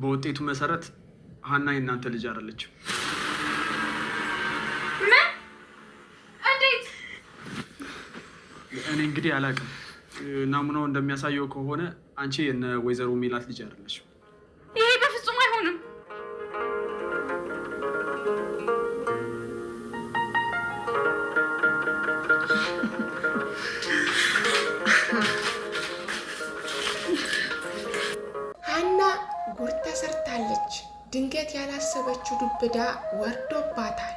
በውጤቱ መሰረት ሀና የእናንተ ልጅ አይደለችም። ምን? እንዴት? እኔ እንግዲህ አላውቅም። ናሙናው እንደሚያሳየው ከሆነ አንቺ የነ ወይዘሮ ሜላት ልጅ አይደለችም። ይሄ በፍጹም አይሆንም። ሀና ጉድ ተሰርታለች። ድንገት ያላሰበችው ዱብዳ ወርዶባታል።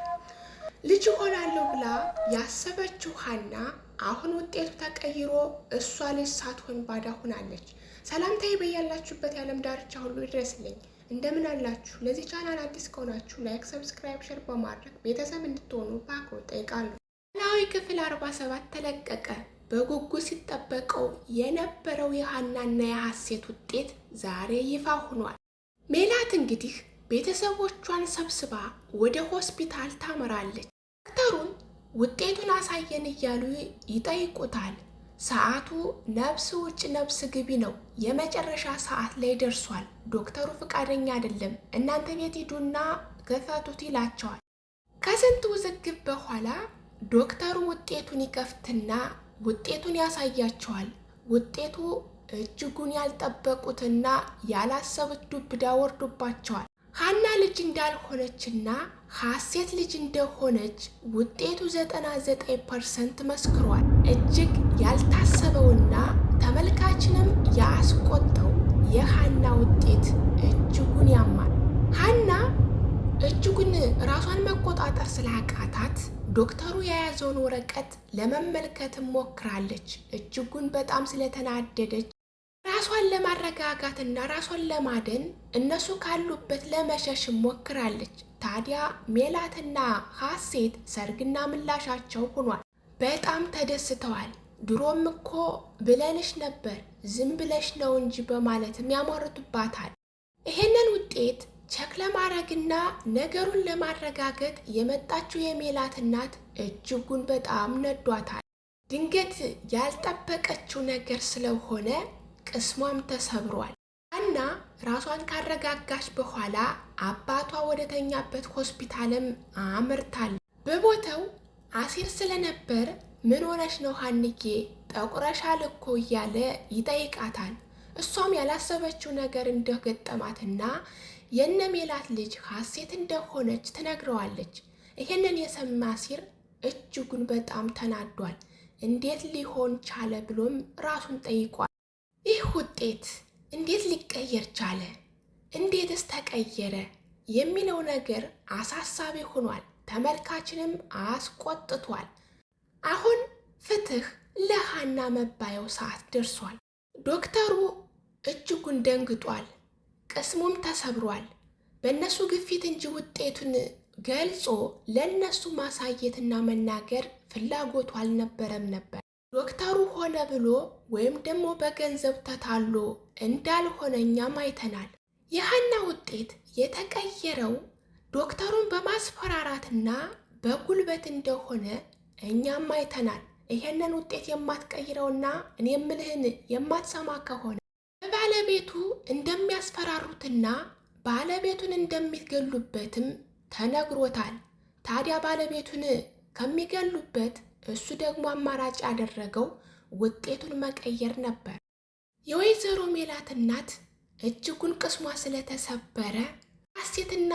ልጅ ሆናለሁ ብላ ያሰበችው ሀና አሁን ውጤቱ ተቀይሮ እሷ ልጅ ሳትሆን ባዳ ሆናለች። ሰላምታዬ በያላችሁበት የዓለም ዳርቻ ሁሉ ይድረስልኝ። እንደምን አላችሁ? ለዚህ ቻናል አዲስ ከሆናችሁ ላይክ፣ ሰብስክራይብ፣ ሼር በማድረግ ቤተሰብ እንድትሆኑ በአክብሮት ጠይቃለሁ። ኖላዊ ክፍል 47 ተለቀቀ። በጉጉት ሲጠበቀው የነበረው የሀናና የሀሴት ውጤት ዛሬ ይፋ ሆኗል። ሜላት እንግዲህ ቤተሰቦቿን ሰብስባ ወደ ሆስፒታል ታመራለች። ዶክተሩን ውጤቱን አሳየን እያሉ ይጠይቁታል። ሰዓቱ ነፍስ ውጭ ነፍስ ግቢ ነው። የመጨረሻ ሰዓት ላይ ደርሷል። ዶክተሩ ፈቃደኛ አይደለም። እናንተ ቤት ሂዱና ገፈቱት ይላቸዋል። ከስንት ውዝግብ በኋላ ዶክተሩ ውጤቱን ይከፍትና ውጤቱን ያሳያቸዋል። ውጤቱ እጅጉን ያልጠበቁትና ያላሰቡት ዱብዳ ወርዶባቸዋል። ሀና ልጅ እንዳልሆነችና ሀሴት ልጅ እንደሆነች ውጤቱ 99% መስክሯል። እጅግ ያልታሰበውና ተመልካችንም ያስቆጠው የሀና ውጤት እጅጉን ያማል። ሀና እጅጉን ራሷን መቆጣጠር ስላቃታት ዶክተሩ የያዘውን ወረቀት ለመመልከት ሞክራለች። እጅጉን በጣም ስለተናደደች ራሷን ለማረጋጋትና ራሷን ለማደን እነሱ ካሉበት ለመሸሽ ሞክራለች። ታዲያ ሜላትና ሀሴት ሰርግና ምላሻቸው ሆኗል። በጣም ተደስተዋል። ድሮም እኮ ብለንሽ ነበር ዝም ብለሽ ነው እንጂ በማለትም ያሟርቱባታል። ይሄንን ውጤት ቸክ ለማድረግና ነገሩን ለማረጋገጥ የመጣችው የሜላት እናት እጅጉን በጣም ነዷታል። ድንገት ያልጠበቀችው ነገር ስለሆነ ቅስሟም ተሰብሯል። ሀና ራሷን ካረጋጋች በኋላ አባቷ ወደተኛበት ሆስፒታልም አምርታለች። በቦታው አሲር ስለነበር ምን ሆነሽ ነው ሀንዬ ጠቁረሻል እኮ እያለ ይጠይቃታል። እሷም ያላሰበችው ነገር እንደገጠማትና የነ ሜላት ልጅ ሀሴት እንደሆነች ትነግረዋለች። ይሄንን የሰማ አሲር እጅጉን በጣም ተናዷል። እንዴት ሊሆን ቻለ ብሎም ራሱን ጠይቋል። ይህ ውጤት እንዴት ሊቀየር ቻለ? እንዴትስ ተቀየረ? የሚለው ነገር አሳሳቢ ሆኗል። ተመልካችንም አስቆጥቷል። አሁን ፍትህ ለሀና መባየው ሰዓት ደርሷል። ዶክተሩ እጅጉን ደንግጧል። ቅስሙም ተሰብሯል። በእነሱ ግፊት እንጂ ውጤቱን ገልጾ ለእነሱ ማሳየትና መናገር ፍላጎቱ አልነበረም ነበር። ዶክተሩ ሆነ ብሎ ወይም ደግሞ በገንዘብ ተታሎ እንዳልሆነ እኛም አይተናል። የሀና ውጤት የተቀየረው ዶክተሩን በማስፈራራትና በጉልበት እንደሆነ እኛም አይተናል። ይሄንን ውጤት የማትቀይረውና እኔ የምልህን የማትሰማ ከሆነ ባለቤቱ እንደሚያስፈራሩትና ባለቤቱን እንደሚገሉበትም ተነግሮታል። ታዲያ ባለቤቱን ከሚገሉበት እሱ ደግሞ አማራጭ ያደረገው ውጤቱን መቀየር ነበር። የወይዘሮ ሜላት እናት እጅጉን ቅስሟ ስለተሰበረ ሀሴትና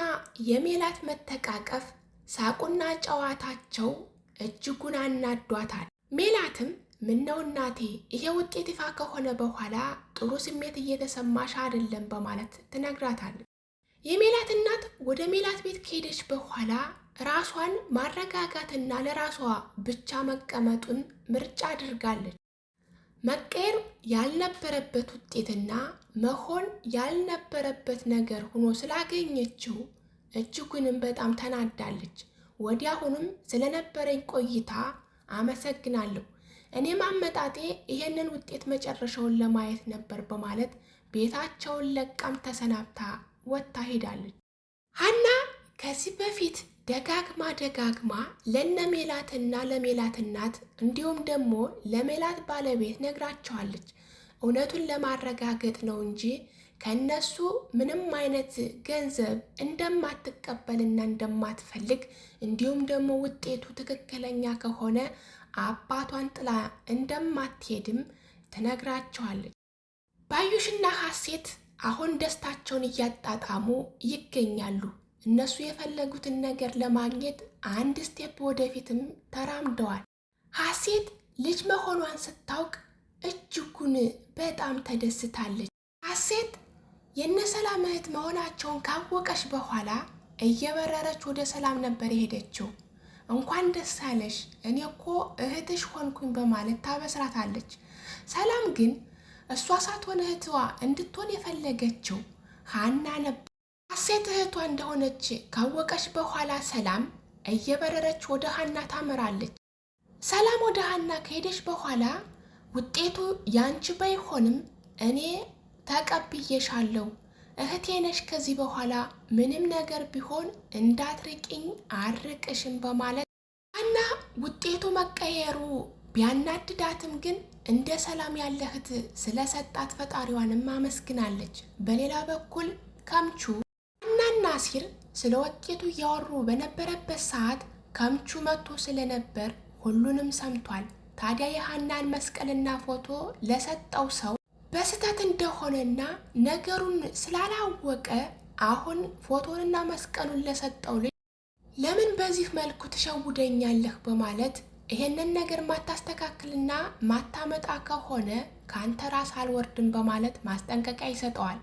የሜላት መተቃቀፍ፣ ሳቁና ጨዋታቸው እጅጉን አናዷታል። ሜላትም ምነው እናቴ ይሄ ውጤት ይፋ ከሆነ በኋላ ጥሩ ስሜት እየተሰማሽ አይደለም በማለት ትነግራታለች። የሜላት እናት ወደ ሜላት ቤት ከሄደች በኋላ ራሷን ማረጋጋትና ለራሷ ብቻ መቀመጡን ምርጫ አድርጋለች። መቀየር ያልነበረበት ውጤትና መሆን ያልነበረበት ነገር ሆኖ ስላገኘችው እጅጉንም በጣም ተናዳለች። ወዲያውኑም ስለነበረኝ ቆይታ አመሰግናለሁ። እኔም አመጣጤ ይሄንን ውጤት መጨረሻውን ለማየት ነበር በማለት ቤታቸውን ለቃም ተሰናብታ ወጥታ ሄዳለች። ሀና ከዚህ በፊት ደጋግማ ለነ ሜላትና ለሜላት እናት እንዲሁም ደግሞ ለሜላት ባለቤት ነግራቸዋለች። እውነቱን ለማረጋገጥ ነው እንጂ ከነሱ ምንም አይነት ገንዘብ እንደማትቀበልና እንደማትፈልግ እንዲሁም ደግሞ ውጤቱ ትክክለኛ ከሆነ አባቷን ጥላ እንደማትሄድም ትነግራቸዋለች። ባዩሽና ሀሴት አሁን ደስታቸውን እያጣጣሙ ይገኛሉ። እነሱ የፈለጉትን ነገር ለማግኘት አንድ ስቴፕ ወደፊትም ተራምደዋል። ሀሴት ልጅ መሆኗን ስታውቅ እጅጉን በጣም ተደስታለች። ሀሴት የነሰላም እህት መሆናቸውን ካወቀች በኋላ እየበረረች ወደ ሰላም ነበር የሄደችው። እንኳን ደስ አለሽ፣ እኔ እኮ እህትሽ ሆንኩኝ በማለት ታበስራታለች። ሰላም ግን እሷ ሳትሆን እህትዋ እንድትሆን የፈለገችው ሀና ነበር። ሀሴት እህቷ እንደሆነች ካወቀች በኋላ ሰላም እየበረረች ወደ ሀና ታመራለች። ሰላም ወደ ሀና ከሄደች በኋላ ውጤቱ ያንቺ ባይሆንም እኔ ተቀብዬሻለሁ፣ እህቴ ነሽ፣ ከዚህ በኋላ ምንም ነገር ቢሆን እንዳትርቂኝ አርቅሽም በማለት ሀና ውጤቱ መቀየሩ ቢያናድዳትም ግን እንደ ሰላም ያለ እህት ስለሰጣት ፈጣሪዋንም አመስግናለች። በሌላ በኩል ከምቹ ሀናና አሲር ስለ ውጤቱ እያወሩ በነበረበት ሰዓት ከምቹ መጥቶ ስለነበር ሁሉንም ሰምቷል። ታዲያ የሀናን መስቀልና ፎቶ ለሰጠው ሰው በስህተት እንደሆነና ነገሩን ስላላወቀ አሁን ፎቶንና መስቀሉን ለሰጠው ልጅ ለምን በዚህ መልኩ ትሸውደኛለህ በማለት ይሄንን ነገር ማታስተካክልና ማታመጣ ከሆነ ካንተ ራስ አልወርድም በማለት ማስጠንቀቂያ ይሰጠዋል።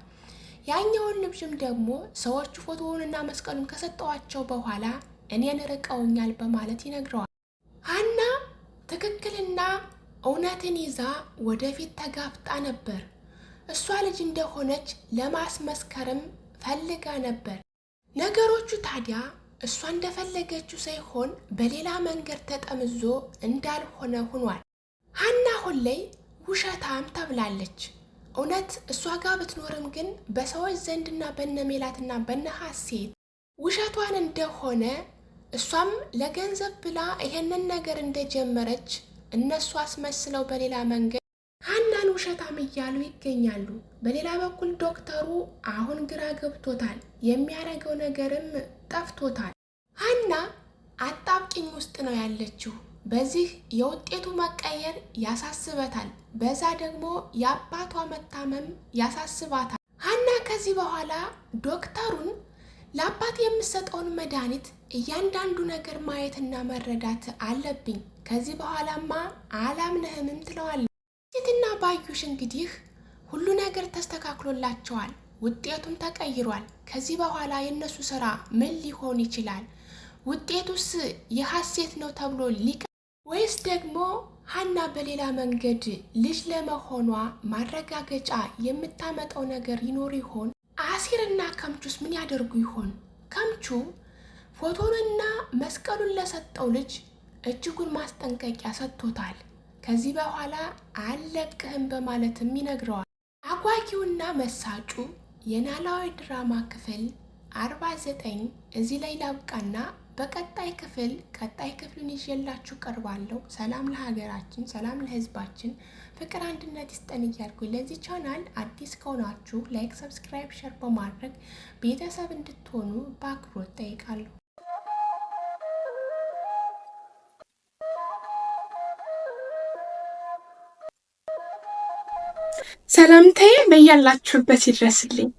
ያኛውን ልጅም ደግሞ ሰዎቹ ፎቶውንና መስቀሉን ከሰጠዋቸው በኋላ እኔን ርቀውኛል በማለት ይነግረዋል። ሀና ትክክልና እውነትን ይዛ ወደፊት ተጋፍጣ ነበር። እሷ ልጅ እንደሆነች ለማስመስከርም ፈልጋ ነበር። ነገሮቹ ታዲያ እሷ እንደፈለገችው ሳይሆን በሌላ መንገድ ተጠምዞ እንዳልሆነ ሆኗል። ሀና አሁን ላይ ውሸታም ተብላለች። እውነት እሷ ጋር ብትኖርም ግን በሰዎች ዘንድና በነ ሜላትና በነ ሀሴት ውሸቷን እንደሆነ እሷም ለገንዘብ ብላ ይሄንን ነገር እንደጀመረች እነሱ አስመስለው በሌላ መንገድ ሀናን ውሸታም እያሉ ይገኛሉ። በሌላ በኩል ዶክተሩ አሁን ግራ ገብቶታል። የሚያደርገው ነገርም ጠፍቶታል። ሀና አጣብቂኝ ውስጥ ነው ያለችው። በዚህ የውጤቱ መቀየር ያሳስበታል፣ በዛ ደግሞ የአባቷ መታመም ያሳስባታል። ሀና ከዚህ በኋላ ዶክተሩን ለአባት የምሰጠውን መድኃኒት እያንዳንዱ ነገር ማየትና መረዳት አለብኝ፣ ከዚህ በኋላማ አላምንህምም ትለዋለች። ሴትና ባዩሽ እንግዲህ ሁሉ ነገር ተስተካክሎላቸዋል፣ ውጤቱም ተቀይሯል። ከዚህ በኋላ የነሱ ስራ ምን ሊሆን ይችላል? ውጤቱስ የሀሴት ነው ተብሎ ሊቀ ወይስ ደግሞ ሀና በሌላ መንገድ ልጅ ለመሆኗ ማረጋገጫ የምታመጣው ነገር ይኖር ይሆን? አሲርና ከምቹስ ምን ያደርጉ ይሆን? ከምቹ ፎቶንና መስቀሉን ለሰጠው ልጅ እጅጉን ማስጠንቀቂያ ሰጥቶታል። ከዚህ በኋላ አልለቅህም በማለትም ይነግረዋል። አጓጊውና መሳጩ የኖላዊ ድራማ ክፍል 49 እዚህ ላይ ላብቃና በቀጣይ ክፍልን ይዤላችሁ ቀርባለሁ። ሰላም ለሀገራችን፣ ሰላም ለሕዝባችን፣ ፍቅር አንድነት ይስጠን እያልኩ ለዚህ ቻናል አዲስ ከሆናችሁ ላይክ፣ ሰብስክራይብ፣ ሸር በማድረግ ቤተሰብ እንድትሆኑ በአክብሮት ጠይቃለሁ። ሰላምታዬ በያላችሁበት ይድረስልኝ።